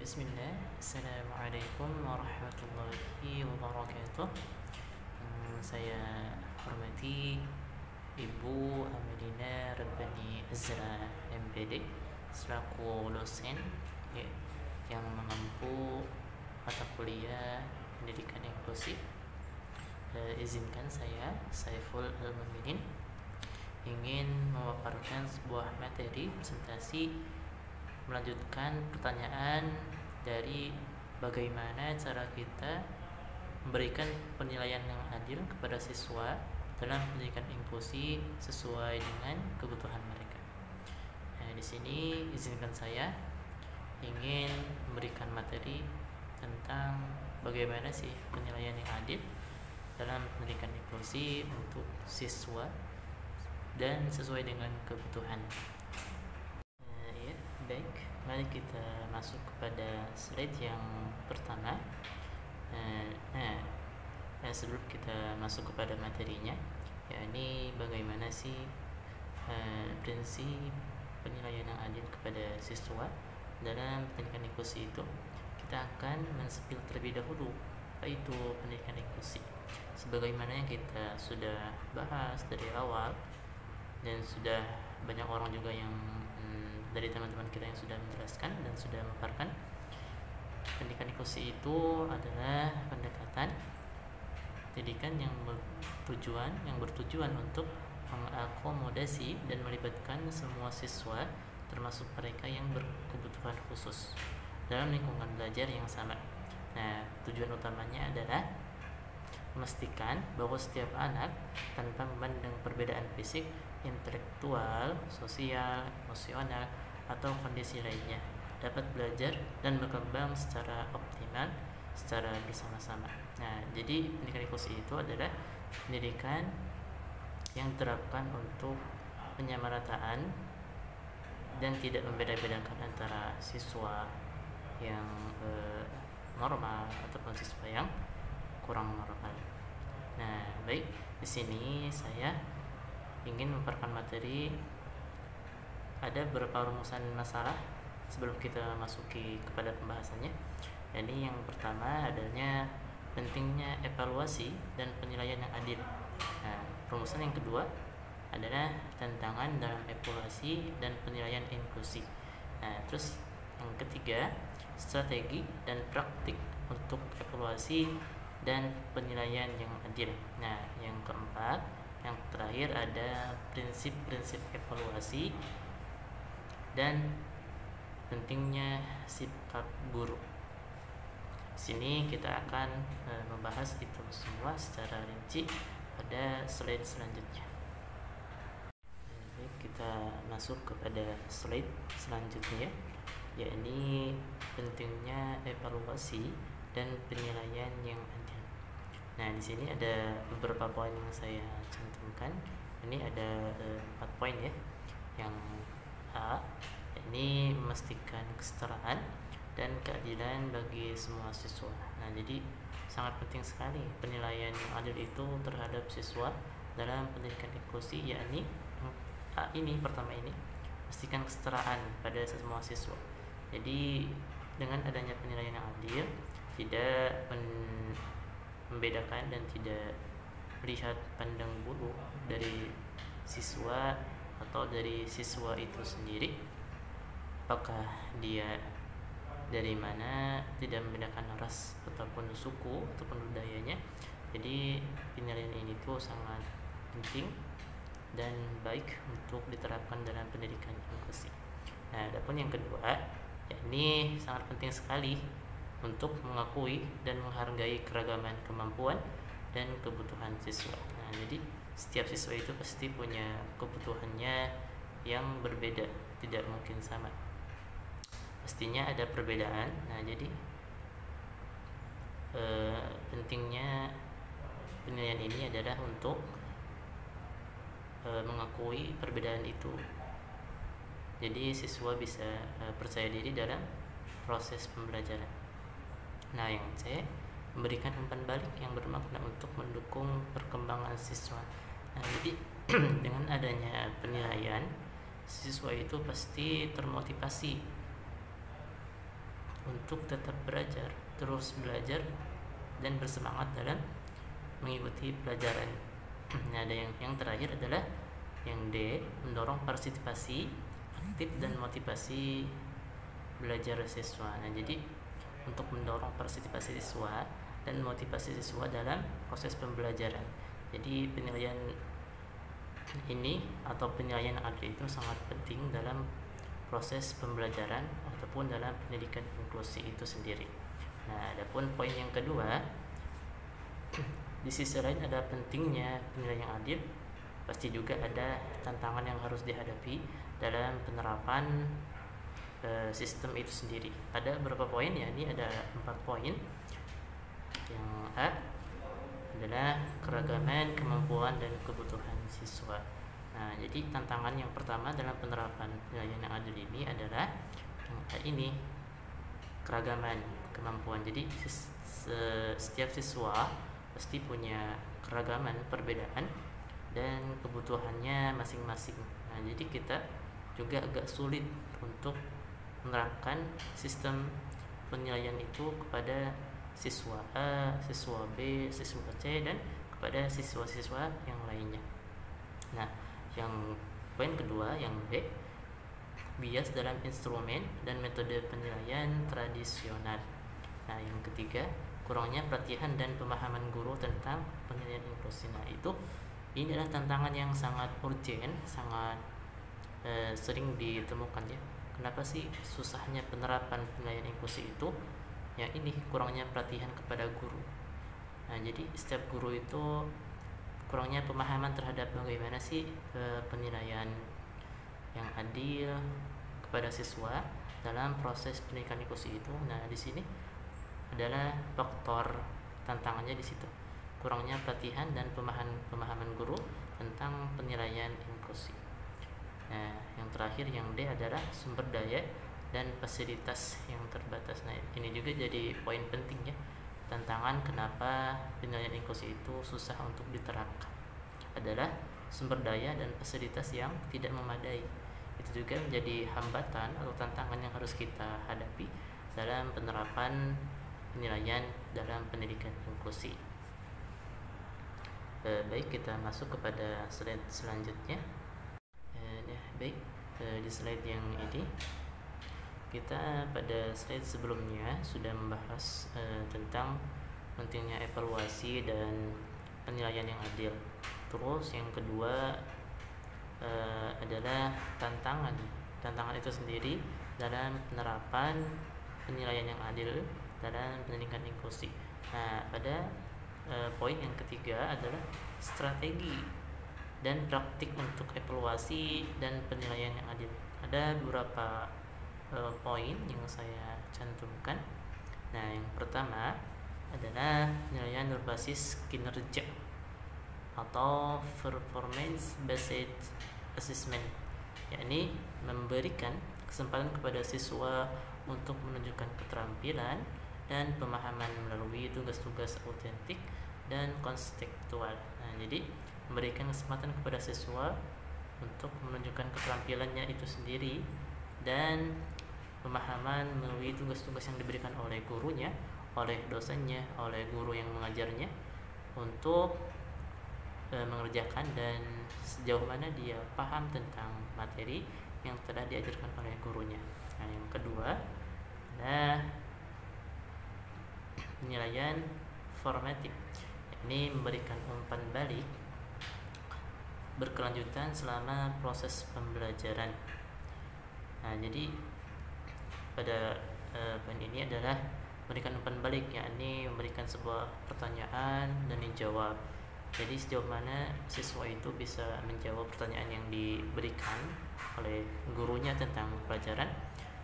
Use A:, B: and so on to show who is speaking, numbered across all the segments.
A: Bismillah. Assalamualaikum warahmatullahi wabarakatuh. Saya hormati Ibu Amelina Rabbani Azra MPD selaku dosen yang mengempu mata kuliah pendidikan inklusif. Izinkan saya, Saiful Al-Muminin, ingin memaparkan sebuah materi presentasi melanjutkan pertanyaan dari bagaimana cara kita memberikan penilaian yang adil kepada siswa dalam pendidikan inklusi sesuai dengan kebutuhan mereka. Di sini izinkan saya ingin memberikan materi tentang bagaimana sih penilaian yang adil dalam pendidikan inklusi untuk siswa dan sesuai dengan kebutuhan. Baik, mari kita masuk kepada slide yang pertama. Sebelum kita masuk kepada materinya, yakni bagaimana sih prinsip penilaian yang adil kepada siswa dalam pendidikan inklusi itu, kita akan men-spill terlebih dahulu yaitu pendidikan inklusi. Sebagaimana yang kita sudah bahas dari awal dan sudah banyak orang juga yang dari teman-teman kita yang sudah menjelaskan dan sudah memaparkan, pendidikan inklusi itu adalah pendekatan pendidikan yang bertujuan untuk mengakomodasi dan melibatkan semua siswa termasuk mereka yang berkebutuhan khusus dalam lingkungan belajar yang sama. Tujuan utamanya adalah memastikan bahwa setiap anak tanpa memandang perbedaan fisik, intelektual, sosial, emosional, atau kondisi lainnya dapat belajar dan berkembang secara optimal secara bersama-sama. Jadi pendidikan inklusi itu adalah pendidikan yang diterapkan untuk penyamarataan dan tidak membeda-bedakan antara siswa yang normal ataupun siswa yang kurang normal. Baik, di sini saya ingin memaparkan materi. Ada beberapa rumusan masalah sebelum kita masuki kepada pembahasannya. Ini yang pertama adanya pentingnya evaluasi dan penilaian yang adil. Rumusan yang kedua adalah tantangan dalam evaluasi dan penilaian inklusi. Terus yang ketiga, strategi dan praktik untuk evaluasi dan penilaian yang adil. Yang keempat, yang terakhir ada prinsip-prinsip evaluasi dan pentingnya sikap guru. Sini kita akan membahas itu semua secara rinci pada slide selanjutnya. Kita masuk kepada slide selanjutnya, yakni pentingnya evaluasi dan penilaian yang adil. Di sini ada beberapa poin yang saya cantumkan. Ini ada 4 poin ya. Yang A, ini memastikan kesetaraan dan keadilan bagi semua siswa. Jadi sangat penting sekali penilaian yang adil itu terhadap siswa dalam pendidikan inklusi, yakni A ini pertama ini memastikan kesetaraan pada semua siswa. Jadi dengan adanya penilaian yang adil, tidak membedakan dan tidak melihat pandang bulu dari siswa atau dari siswa itu sendiri, apakah dia dari mana, tidak membedakan ras ataupun suku ataupun budayanya. Jadi penilaian ini tuh sangat penting dan baik untuk diterapkan dalam pendidikan inklusi. Adapun yang kedua, yakni sangat penting sekali untuk mengakui dan menghargai keragaman kemampuan dan kebutuhan siswa. Jadi setiap siswa itu pasti punya kebutuhannya yang berbeda, tidak mungkin sama. Pastinya ada perbedaan. Jadi pentingnya penilaian ini adalah untuk mengakui perbedaan itu. Jadi siswa bisa percaya diri dalam proses pembelajaran. Yang C, memberikan umpan balik yang bermakna untuk mendukung perkembangan siswa. Jadi dengan adanya penilaian, siswa itu pasti termotivasi untuk tetap belajar, terus belajar dan bersemangat dalam mengikuti pelajaran. Nah, ada yang terakhir adalah yang D, mendorong partisipasi aktif dan motivasi belajar siswa. Nah, jadi untuk mendorong partisipasi siswa dan motivasi siswa dalam proses pembelajaran. Jadi penilaian ini atau penilaian yang adil itu sangat penting dalam proses pembelajaran ataupun dalam pendidikan inklusi itu sendiri. Nah, adapun poin yang kedua, di sisi lain ada pentingnya penilaian yang adil, pasti juga ada tantangan yang harus dihadapi dalam penerapan sistem itu sendiri. Ada beberapa poin ya, ini ada 4 poin. Yang A adalah keragaman, kemampuan, dan kebutuhan siswa. Nah, jadi tantangan yang pertama dalam penerapan penilaian yang adil ini adalah yang A ini, keragaman, kemampuan. Jadi setiap siswa pasti punya keragaman, perbedaan, dan kebutuhannya masing-masing. Nah, jadi kita juga agak sulit untuk menerapkan sistem penilaian itu kepada siswa A, siswa B, siswa C, dan kepada siswa-siswa yang lainnya. Nah, yang poin kedua, yang B, bias dalam instrumen dan metode penilaian tradisional. Nah, yang ketiga, kurangnya pelatihan dan pemahaman guru tentang penilaian inklusi. Nah, ini adalah tantangan yang sangat urgent, sangat sering ditemukan ya. Kenapa sih susahnya penerapan penilaian inklusi itu? Ya, ini kurangnya pelatihan kepada guru. Nah, jadi setiap guru itu kurangnya pemahaman terhadap bagaimana sih penilaian yang adil kepada siswa dalam proses pendidikan inklusi itu. Nah, di sini adalah faktor tantangannya di situ. Kurangnya pelatihan dan pemahaman guru tentang penilaian inklusi. Nah, yang terakhir yang D adalah sumber daya dan fasilitas yang terbatas. Nah, ini juga jadi poin penting ya. Tantangan kenapa penilaian inklusi itu susah untuk diterapkan adalah sumber daya dan fasilitas yang tidak memadai. Itu juga menjadi hambatan atau tantangan yang harus kita hadapi dalam penerapan penilaian dalam pendidikan inklusi. Baik, kita masuk kepada slide selanjutnya. Baik, di slide yang ini kita pada slide sebelumnya sudah membahas tentang pentingnya evaluasi dan penilaian yang adil. Terus yang kedua adalah tantangan itu sendiri dalam penerapan penilaian yang adil dalam pendidikan inklusi. Nah, pada poin yang ketiga adalah strategi dan praktik untuk evaluasi dan penilaian yang adil. Ada beberapa poin yang saya cantumkan. Nah, yang pertama adalah penilaian berbasis kinerja atau performance based assessment, yakni memberikan kesempatan kepada siswa untuk menunjukkan keterampilan dan pemahaman melalui tugas-tugas autentik dan konstekstual. Nah, jadi memberikan kesempatan kepada siswa untuk menunjukkan keterampilannya itu sendiri dan pemahaman melalui tugas-tugas yang diberikan oleh gurunya, oleh dosennya, oleh guru yang mengajarnya untuk mengerjakan dan sejauh mana dia paham tentang materi yang telah diajarkan oleh gurunya. Nah, yang kedua adalah penilaian formatif, yakni memberikan umpan balik berkelanjutan selama proses pembelajaran. Nah, jadi pada poin ini adalah memberikan umpan balik, yakni memberikan sebuah pertanyaan dan dijawab. Jadi sejauh mana siswa itu bisa menjawab pertanyaan yang diberikan oleh gurunya tentang pelajaran.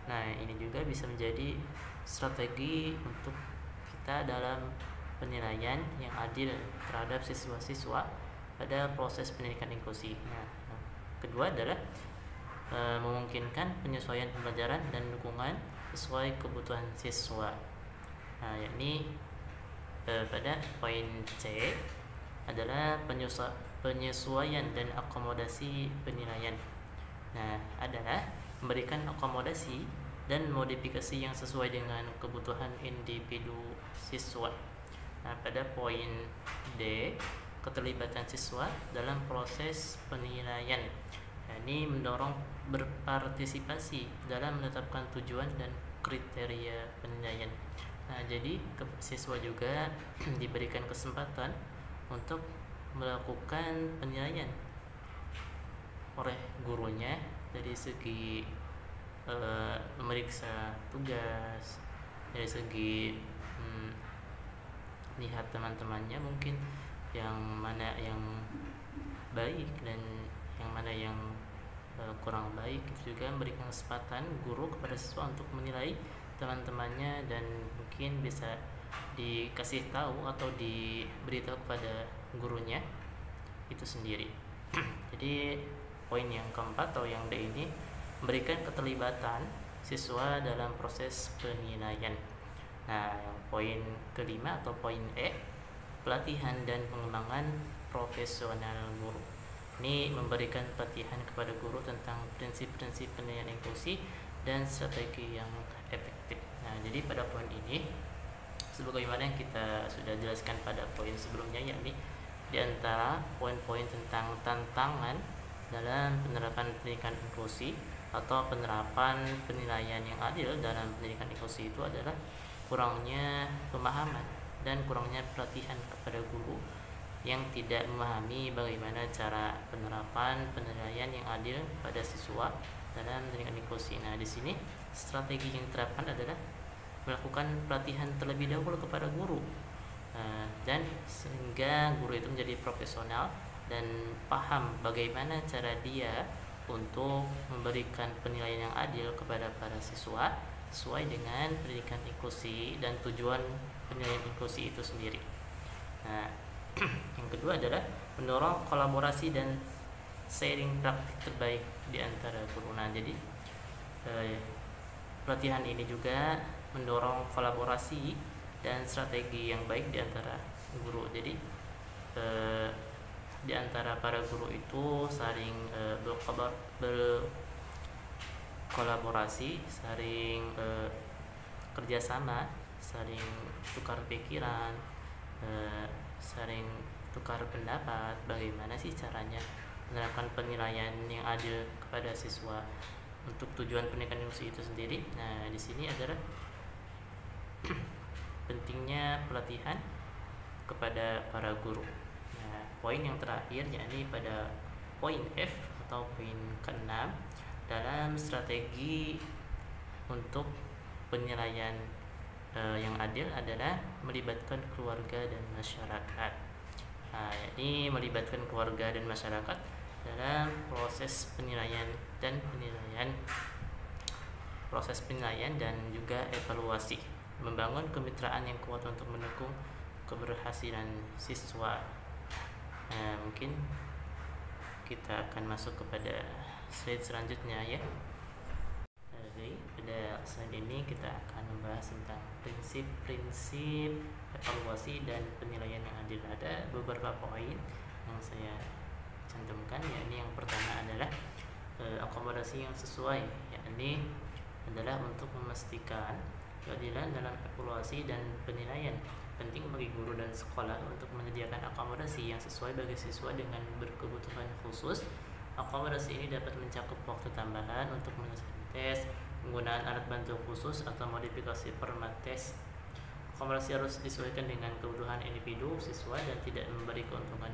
A: Nah, ini juga bisa menjadi strategi untuk kita dalam penilaian yang adil terhadap siswa-siswa pada proses pendidikan inklusi. Nah, kedua adalah memungkinkan penyesuaian pembelajaran dan dukungan sesuai kebutuhan siswa. Nah, yakni pada poin C adalah penyesuaian dan akomodasi penilaian. Nah, adalah memberikan akomodasi dan modifikasi yang sesuai dengan kebutuhan individu siswa. Nah, pada poin D, keterlibatan siswa dalam proses penilaian. Nah, ini mendorong berpartisipasi dalam menetapkan tujuan dan kriteria penilaian. Nah, jadi siswa juga diberikan kesempatan untuk melakukan penilaian oleh gurunya dari segi memeriksa tugas, dari segi lihat teman-temannya mungkin yang mana yang baik dan yang mana yang kurang baik. Itu juga memberikan kesempatan guru kepada siswa untuk menilai teman-temannya dan mungkin bisa dikasih tahu atau diberitahu kepada gurunya itu sendiri. Jadi poin yang keempat atau yang D ini memberikan keterlibatan siswa dalam proses penilaian. Nah, yang poin kelima atau poin E, pelatihan dan pengembangan profesional guru. Ini memberikan pelatihan kepada guru tentang prinsip-prinsip penilaian inklusi dan strategi yang efektif. Nah, jadi pada poin ini sebagaimana yang kita sudah jelaskan pada poin sebelumnya, yakni di antara poin-poin tentang tantangan dalam penerapan pendidikan inklusi atau penerapan penilaian yang adil dalam pendidikan inklusi itu adalah kurangnya pemahaman dan kurangnya pelatihan kepada guru yang tidak memahami bagaimana cara penerapan penilaian yang adil pada siswa dalam pendidikan inklusi. Nah, di sini strategi yang diterapkan adalah melakukan pelatihan terlebih dahulu kepada guru, dan sehingga guru itu menjadi profesional dan paham bagaimana cara dia untuk memberikan penilaian yang adil kepada para siswa sesuai dengan pendidikan inklusi dan tujuan penilaian inklusi itu sendiri. Nah, yang kedua adalah mendorong kolaborasi dan sharing praktik terbaik di antara guru. Nah, jadi pelatihan ini juga mendorong kolaborasi dan strategi yang baik di antara guru. Jadi di antara para guru itu saling berkolaborasi, saling kerjasama, saling tukar pikiran, saling tukar pendapat bagaimana sih caranya menerapkan penilaian yang adil kepada siswa untuk tujuan pendidikan inklusi itu sendiri. Nah, di sini adalah pentingnya pelatihan kepada para guru. Nah, poin yang terakhir yakni pada poin F atau poin ke-6 dalam strategi untuk penilaian yang adil adalah melibatkan keluarga dan masyarakat. Nah, yakni melibatkan keluarga dan masyarakat dalam proses penilaian dan juga evaluasi, membangun kemitraan yang kuat untuk mendukung keberhasilan siswa. Mungkin kita akan masuk kepada slide selanjutnya ya. Jadi pada slide ini kita akan membahas tentang prinsip-prinsip evaluasi dan penilaian yang adil. Ada beberapa poin yang saya cantumkan, yakni yang pertama adalah akomodasi yang sesuai, yakni adalah untuk memastikan keadilan dalam evaluasi dan penilaian. Penting bagi guru dan sekolah untuk menyediakan akomodasi yang sesuai bagi siswa dengan berkebutuhan khusus. Akomodasi ini dapat mencakup waktu tambahan untuk menyelesaikan tes, penggunaan alat bantu khusus atau modifikasi format tes. Akomodasi harus disesuaikan dengan kebutuhan individu siswa dan tidak memberi keuntungan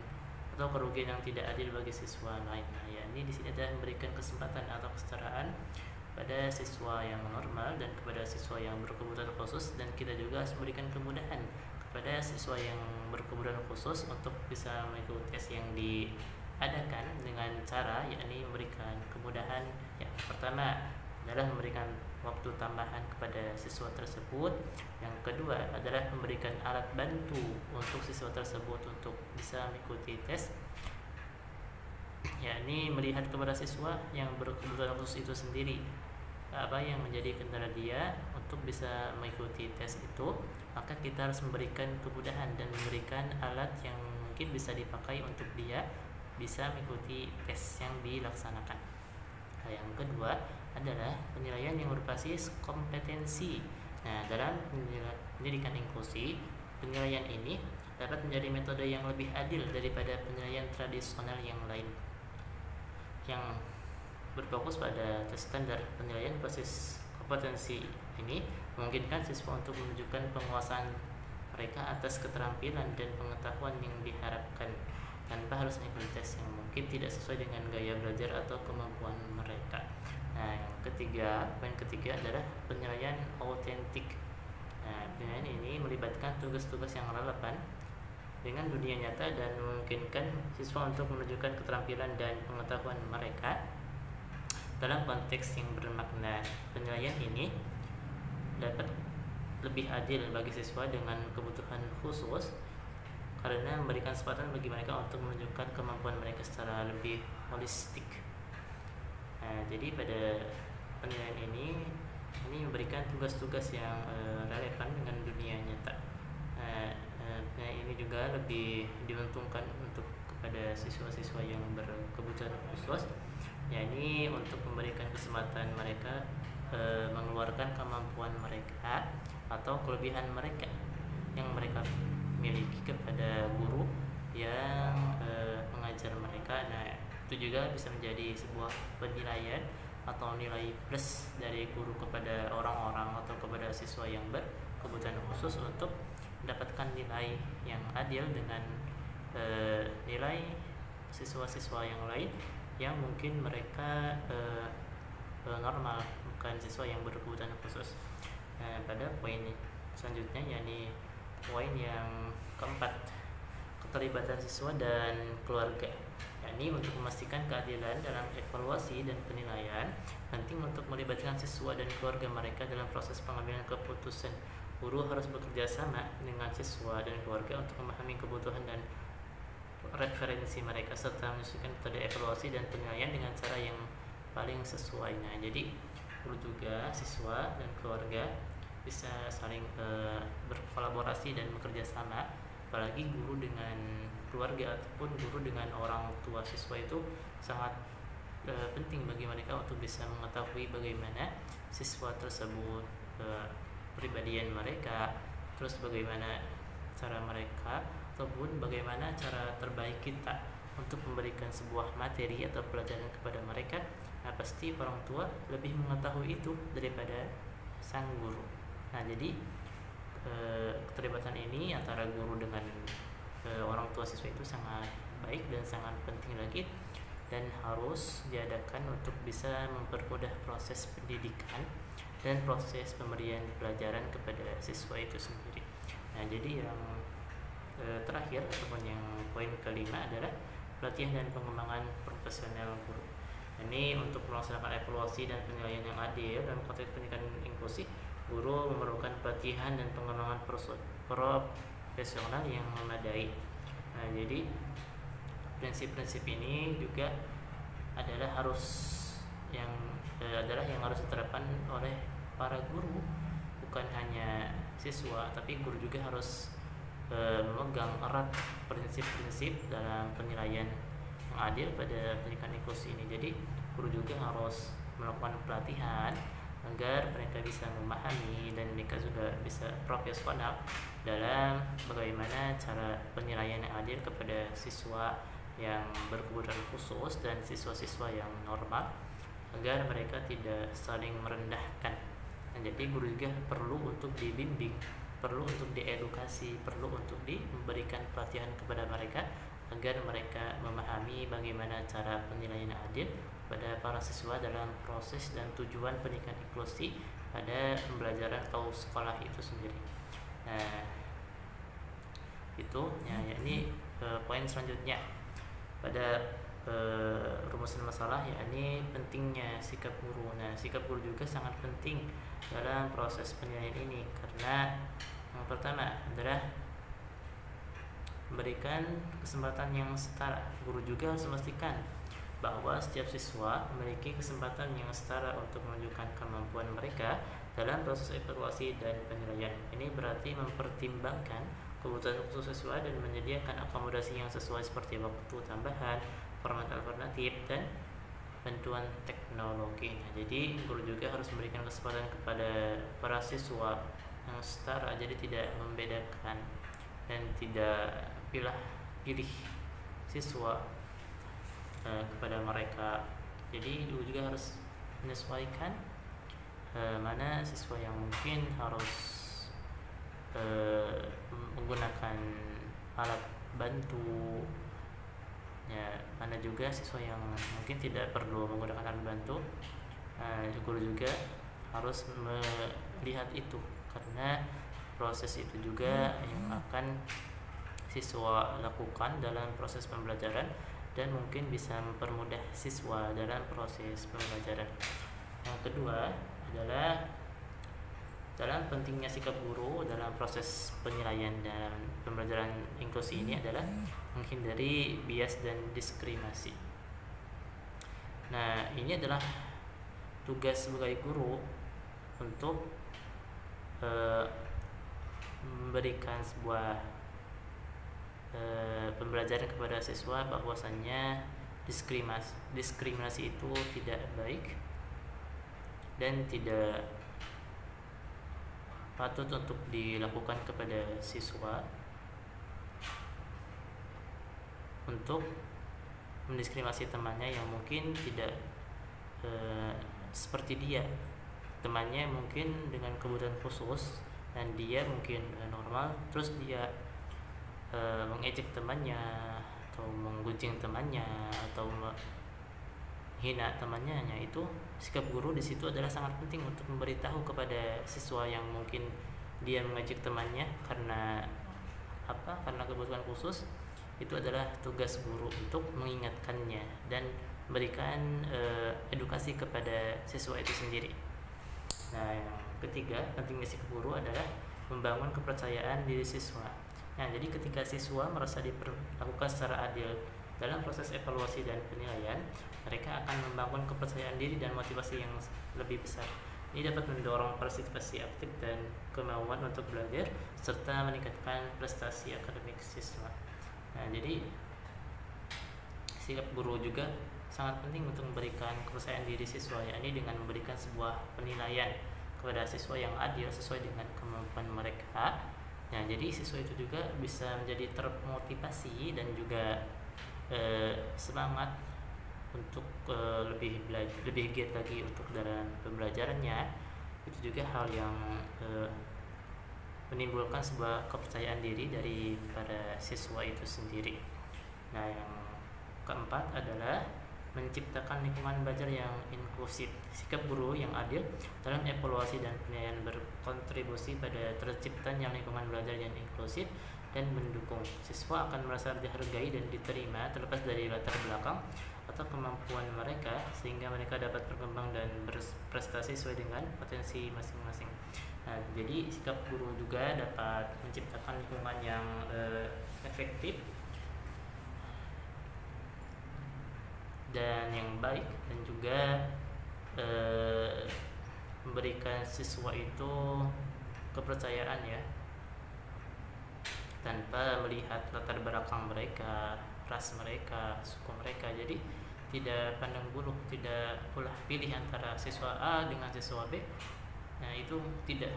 A: atau kerugian yang tidak adil bagi siswa lain. Nah, yakni di sini adalah memberikan kesempatan atau kesetaraan pada siswa yang normal dan kepada siswa yang berkebutuhan khusus, dan kita juga harus memberikan kemudahan kepada siswa yang berkebutuhan khusus untuk bisa mengikuti tes yang diadakan dengan cara yakni memberikan kemudahan. Yang pertama adalah memberikan waktu tambahan kepada siswa tersebut. Yang kedua adalah memberikan alat bantu untuk siswa tersebut untuk bisa mengikuti tes, yakni melihat kepada siswa yang berkebutuhan khusus itu sendiri apa yang menjadi kendala dia untuk bisa mengikuti tes itu, maka kita harus memberikan kemudahan dan memberikan alat yang mungkin bisa dipakai untuk dia bisa mengikuti tes yang dilaksanakan. Nah, yang kedua adalah penilaian yang berbasis kompetensi. Nah, dalam pendidikan inklusi, penilaian ini dapat menjadi metode yang lebih adil daripada penilaian tradisional yang lain, yang berfokus pada standar penilaian basis kompetensi. Ini memungkinkan siswa untuk menunjukkan penguasaan mereka atas keterampilan dan pengetahuan yang diharapkan tanpa harus mengikuti tes yang mungkin tidak sesuai dengan gaya belajar atau kemampuan mereka. Nah, poin ketiga adalah penilaian autentik. Nah, penilaian ini melibatkan tugas-tugas yang relevan dengan dunia nyata dan memungkinkan siswa untuk menunjukkan keterampilan dan pengetahuan mereka dalam konteks yang bermakna. Penilaian ini dapat lebih adil bagi siswa dengan kebutuhan khusus karena memberikan kesempatan bagi mereka untuk menunjukkan kemampuan mereka secara lebih holistik. Nah, jadi pada penilaian ini memberikan tugas-tugas yang relevan dengan dunia nyata. Penilaian ini juga lebih diuntungkan untuk kepada siswa-siswa yang berkebutuhan khusus, yakni untuk memberikan kesempatan mereka mengeluarkan kemampuan mereka atau kelebihan mereka yang mereka miliki kepada guru yang mengajar mereka. Nah, itu juga bisa menjadi sebuah penilaian atau nilai plus dari guru kepada orang-orang atau kepada siswa yang berkebutuhan khusus untuk mendapatkan nilai yang adil dengan nilai siswa-siswa yang lain yang mungkin mereka normal, bukan siswa yang berkebutuhan khusus. Pada poin selanjutnya, yakni poin yang keempat, keterlibatan siswa dan keluarga. Yakni untuk memastikan keadilan dalam evaluasi dan penilaian, penting untuk melibatkan siswa dan keluarga mereka dalam proses pengambilan keputusan. Guru harus bekerja sama dengan siswa dan keluarga untuk memahami kebutuhan dan referensi mereka serta menyesuaikan metode evaluasi dan penilaian dengan cara yang paling sesuai. Nah, jadi guru juga, siswa dan keluarga bisa saling berkolaborasi dan bekerja sama. Apalagi guru dengan keluarga ataupun guru dengan orang tua siswa itu sangat penting bagi mereka untuk bisa mengetahui bagaimana siswa tersebut, kepribadian mereka, terus bagaimana cara mereka ataupun bagaimana cara terbaik kita untuk memberikan sebuah materi atau pelajaran kepada mereka. Nah, pasti orang tua lebih mengetahui itu daripada sang guru. Nah, jadi keterlibatan ini antara guru dengan orang tua siswa itu sangat baik dan sangat penting lagi, dan harus diadakan untuk bisa mempermudah proses pendidikan dan proses pemberian pelajaran kepada siswa itu sendiri. Nah, jadi yang terakhir ataupun yang poin kelima adalah pelatihan dan pengembangan profesional guru. Ini untuk melaksanakan evaluasi dan penilaian yang adil dalam konteks pendidikan inklusi, guru memerlukan pelatihan dan pengembangan profesional yang memadai. Nah, jadi prinsip-prinsip ini juga adalah yang harus diterapkan oleh para guru, bukan hanya siswa, tapi guru juga harus memegang erat prinsip-prinsip dalam penilaian yang adil pada pendidikan inklusi ini. Jadi guru juga harus melakukan pelatihan agar mereka bisa memahami dan mereka juga bisa profesional dalam bagaimana cara penilaian yang adil kepada siswa yang berkebutuhan khusus dan siswa-siswa yang normal, agar mereka tidak saling merendahkan. Dan jadi guru juga perlu untuk dibimbing, perlu untuk diedukasi, perlu untuk diberikan pelatihan kepada mereka agar mereka memahami bagaimana cara penilaian yang adil pada para siswa dalam proses dan tujuan pendidikan inklusi pada pembelajaran atau sekolah itu sendiri. Nah, itu ya, yakni poin selanjutnya pada rumusan masalah, yakni pentingnya sikap guru. Nah, sikap guru juga sangat penting dalam proses penilaian ini, karena yang pertama adalah memberikan kesempatan yang setara. Guru juga harus memastikan bahwa setiap siswa memiliki kesempatan yang setara untuk menunjukkan kemampuan mereka dalam proses evaluasi dan penilaian. Ini berarti mempertimbangkan kebutuhan khusus siswa dan menyediakan akomodasi yang sesuai seperti waktu tambahan, format alternatif, dan bantuan teknologi. Nah, jadi guru juga harus memberikan kesempatan kepada para siswa yang setara, jadi tidak membedakan dan tidak pilih siswa kepada mereka. Jadi guru juga harus menyesuaikan mana siswa yang mungkin harus menggunakan alat bantu, ya, mana juga siswa yang mungkin tidak perlu menggunakan alat bantu. Guru juga harus melihat itu, karena proses itu juga yang akan siswa lakukan dalam proses pembelajaran dan mungkin bisa mempermudah siswa dalam proses pembelajaran. Yang kedua adalah dalam pentingnya sikap guru dalam proses penilaian dalam pembelajaran inklusi ini adalah menghindari bias dan diskriminasi. Nah, ini adalah tugas sebagai guru untuk memberikan sebuah pembelajaran kepada siswa bahwasannya diskriminasi itu tidak baik dan tidak patut untuk dilakukan kepada siswa untuk mendiskriminasi temannya yang mungkin tidak seperti dia. Temannya mungkin dengan kebutuhan khusus dan dia mungkin normal, terus dia mengejek temannya atau menggunjing temannya atau menghina temannya. Itu sikap guru di situ adalah sangat penting untuk memberitahu kepada siswa yang mungkin dia mengejek temannya karena karena kebutuhan khusus. Itu adalah tugas guru untuk mengingatkannya dan memberikan edukasi kepada siswa itu sendiri. Nah, yang ketiga, pentingnya sikap guru adalah membangun kepercayaan diri siswa. Nah, jadi ketika siswa merasa diperlakukan secara adil dalam proses evaluasi dan penilaian, mereka akan membangun kepercayaan diri dan motivasi yang lebih besar. Ini dapat mendorong partisipasi aktif dan kemauan untuk belajar serta meningkatkan prestasi akademik siswa. Nah, jadi sikap guru juga sangat penting untuk memberikan kepercayaan diri siswa, yakni dengan memberikan sebuah penilaian kepada siswa yang adil sesuai dengan kemampuan mereka. Nah, jadi siswa itu juga bisa menjadi termotivasi dan juga semangat untuk lebih giat lagi untuk dalam pembelajarannya. Itu juga hal yang menimbulkan sebuah kepercayaan diri dari para siswa itu sendiri. Nah, yang keempat adalah menciptakan lingkungan belajar yang inklusif. Sikap guru yang adil dalam evaluasi dan penilaian berkontribusi pada terciptanya lingkungan belajar yang inklusif dan mendukung. Siswa akan merasa dihargai dan diterima terlepas dari latar belakang atau kemampuan mereka, sehingga mereka dapat berkembang dan berprestasi sesuai dengan potensi masing-masing. Nah, jadi sikap guru juga dapat menciptakan lingkungan yang efektif dan yang baik, dan juga memberikan siswa itu kepercayaan, ya, tanpa melihat latar belakang mereka, ras mereka, suku mereka. Jadi tidak pandang bulu, tidak pula pilih antara siswa A dengan siswa B. Nah, itu tidak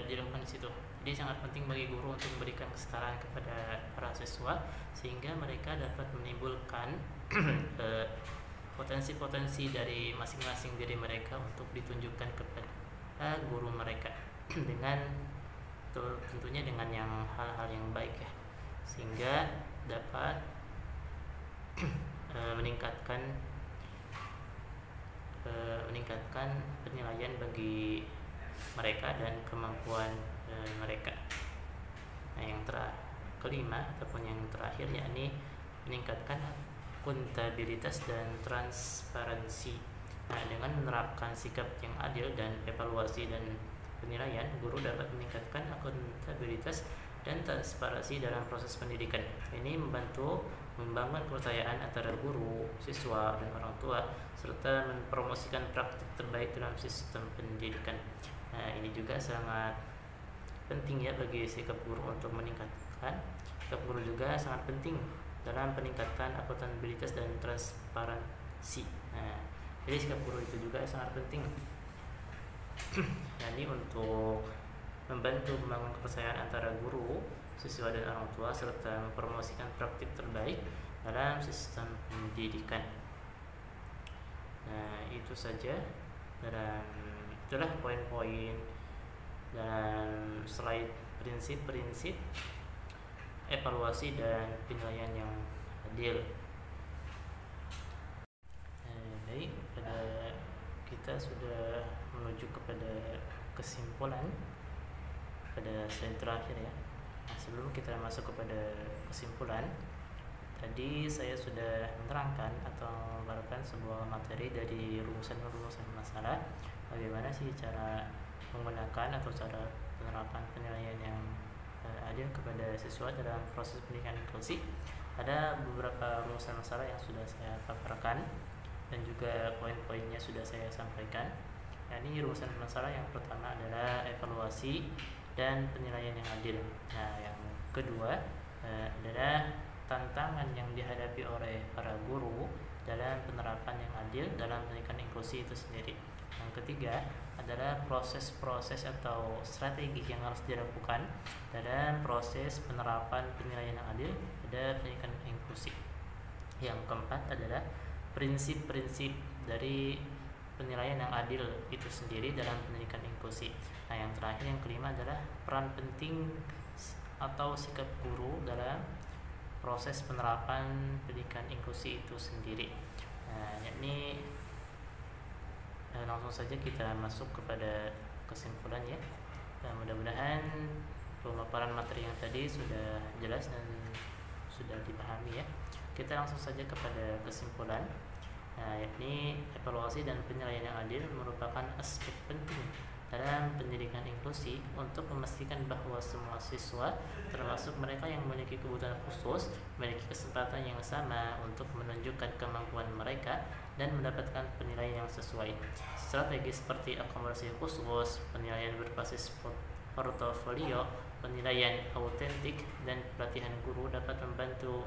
A: dilakukan di situ. Jadi sangat penting bagi guru untuk memberikan kesetaraan kepada para siswa sehingga mereka dapat menimbulkan potensi-potensi dari masing-masing diri mereka untuk ditunjukkan kepada guru mereka dengan tentunya dengan yang hal-hal yang baik, ya, sehingga dapat meningkatkan penilaian bagi mereka dan kemampuan mereka. Nah, yang kelima ataupun yang terakhir, yakni meningkatkan akuntabilitas dan transparansi. Nah, dengan menerapkan sikap yang adil dan evaluasi dan penilaian, guru dapat meningkatkan akuntabilitas dan transparansi dalam proses pendidikan. Ini membantu membangun kepercayaan antara guru, siswa, dan orang tua, serta mempromosikan praktik terbaik dalam sistem pendidikan. Nah, ini juga sangat penting, ya, bagi sikap guru untuk meningkatkan. Sikap guru juga sangat penting dalam peningkatan akuntabilitas dan transparansi. Nah, Jadi sikap guru itu juga sangat penting. Nah, ini untuk membantu membangun kepercayaan antara guru, siswa dan orang tua serta mempromosikan praktik terbaik dalam sistem pendidikan. Nah, itu saja, dan itulah poin-poin dan slide prinsip-prinsip evaluasi dan penilaian yang adil. Baik, kita sudah menuju kepada kesimpulan pada slide terakhir ya. Nah, sebelum kita masuk kepada kesimpulan, tadi saya sudah menerangkan atau memaparkan sebuah materi dari rumusan-rumusan masalah, bagaimana sih cara menggunakan atau cara penerapan penilaian yang adil kepada siswa dalam proses pendidikan inklusi. Ada beberapa rumusan masalah yang sudah saya paparkan dan juga poin-poinnya sudah saya sampaikan. Nah, ini rumusan masalah yang pertama adalah evaluasi dan penilaian yang adil. Nah, yang kedua adalah tantangan yang dihadapi oleh para guru dalam penerapan yang adil dalam pendidikan inklusi itu sendiri. Yang ketiga adalah proses-proses atau strategi yang harus dilakukan dalam proses penerapan penilaian yang adil pada pendidikan inklusi. Yang keempat adalah prinsip-prinsip dari penilaian yang adil itu sendiri dalam pendidikan inklusi. Nah, yang terakhir, yang kelima adalah peran penting atau sikap guru dalam proses penerapan pendidikan inklusi itu sendiri. Nah, ini langsung saja kita masuk kepada kesimpulan ya. Dan mudah-mudahan pemaparan materi yang tadi sudah jelas dan sudah dipahami ya. Kita langsung saja kepada kesimpulan. Nah, yakni evaluasi dan penilaian yang adil merupakan aspek penting dalam pendidikan inklusi untuk memastikan bahwa semua siswa, termasuk mereka yang memiliki kebutuhan khusus, memiliki kesempatan yang sama untuk menunjukkan kemampuan mereka dan mendapatkan penilaian yang sesuai. Strategi seperti akomodasi khusus, penilaian berbasis portofolio, penilaian autentik, dan pelatihan guru dapat membantu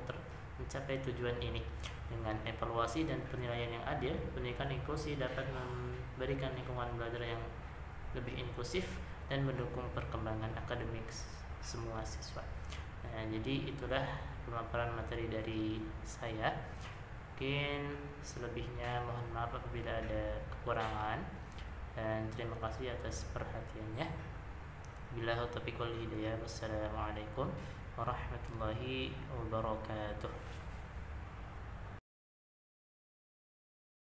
A: mencapai tujuan ini. Dengan evaluasi dan penilaian yang adil, pendidikan inklusi dapat memberikan lingkungan belajar yang lebih inklusif dan mendukung perkembangan akademik semua siswa. Nah, jadi itulah pemaparan materi dari saya. Mungkin selebihnya mohon maaf apabila ada kekurangan, dan terima kasih atas perhatiannya. Billahi taufiq wal hidayah. Wassalamualaikum warahmatullahi wabarakatuh.